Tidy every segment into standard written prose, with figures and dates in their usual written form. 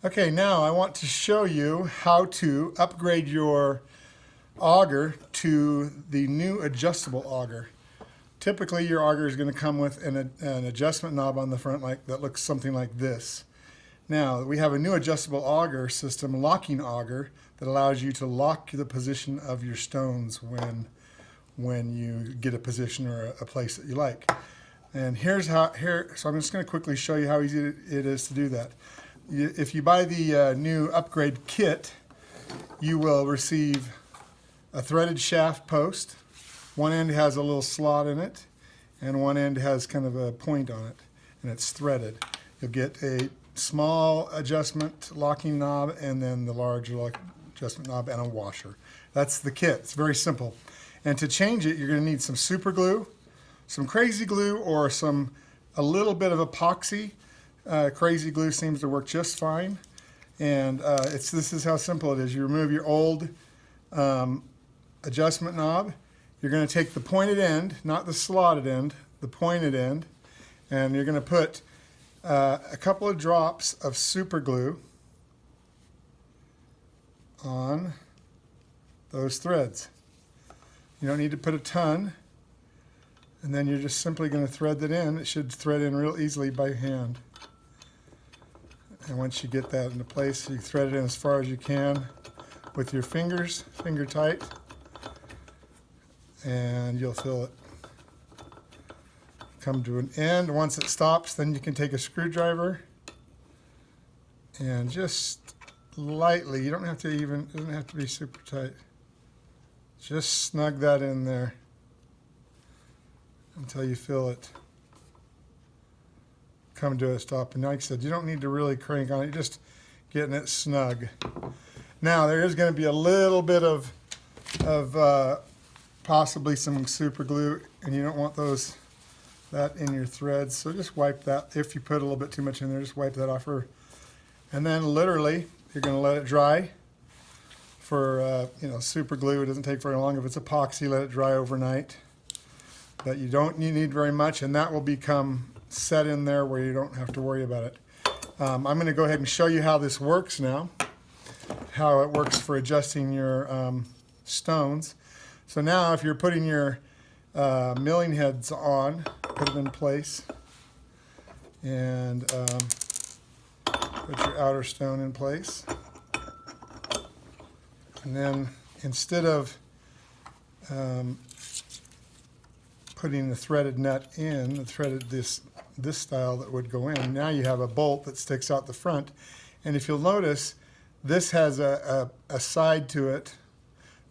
Okay, now I want to show you how to upgrade your auger to the new adjustable auger. Typically your auger is going to come with an adjustment knob on the front that looks something like this. Now we have a new adjustable auger system, locking auger, that allows you to lock the position of your stones when you get a position or a place that you like. And so I'm just going to quickly show you how easy it is to do that. If you buy the new upgrade kit, you will receive a threaded shaft post. One end has a little slot in it, and one end has kind of a point on it, and it's threaded. You'll get a small adjustment locking knob, and then the large adjustment knob and a washer. That's the kit. It's very simple. And to change it, you're going to need some super glue, some crazy glue, or a little bit of epoxy. Crazy glue seems to work just fine, and this is how simple it is. You remove your old adjustment knob. You're going to take the pointed end, not the slotted end, the pointed end, and you're going to put a couple of drops of super glue on those threads. You don't need to put a ton, and then you're just simply going to thread that in. It should thread in real easily by hand. And once you get that into place, you thread it in as far as you can with your fingers, finger tight, and you'll feel it come to an end. Once it stops, then you can take a screwdriver and just lightly, you don't have to it doesn't have to be super tight, just snug that in there until you feel it come to a stop. And like I said, you don't need to really crank on it, you're just getting it snug. Now there is going to be a little bit of possibly some super glue, and you don't want that in your threads, so just wipe that. If you put a little bit too much in there, just wipe that off and then literally you're going to let it dry for super glue. It doesn't take very long. If it's epoxy, let it dry overnight, but you need very much, and that will become set in there where you don't have to worry about it. I'm going to go ahead and show you how this works now, how it works for adjusting your stones. So now if you're putting your milling heads on, put them in place, and put your outer stone in place. And then instead of putting the threaded nut in, this style that would go in, now you have a bolt that sticks out the front. And if you'll notice, this has a side to it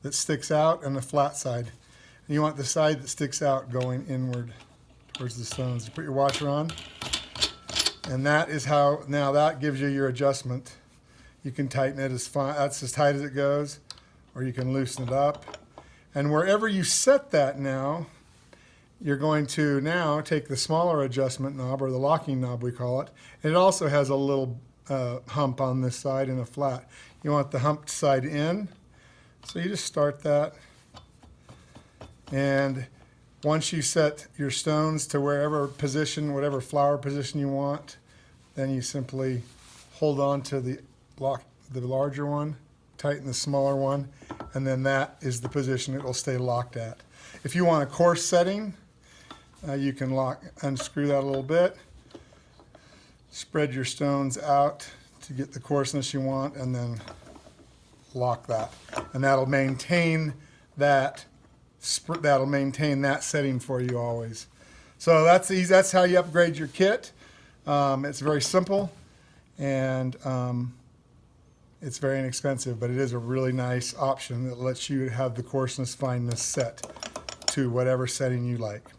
that sticks out and a flat side. And you want the side that sticks out going inward towards the stones. You put your washer on, and that is how, now that gives you your adjustment. You can tighten it that's as tight as it goes, or you can loosen it up. And wherever you set that now, you're going to now take the smaller adjustment knob, or the locking knob we call it. And it also has a little hump on this side and a flat. You want the humped side in, so you just start that. And once you set your stones to wherever position, whatever flower position you want, then you simply hold on to the larger one, tighten the smaller one, and then that is the position it will stay locked at. If you want a coarse setting, you can unscrew that a little bit, spread your stones out to get the coarseness you want, and then lock that. And that'll maintain that setting for you always. So that's easy. That's how you upgrade your kit. It's very simple, and it's very inexpensive, but it is a really nice option that lets you have the coarseness fineness set to whatever setting you like.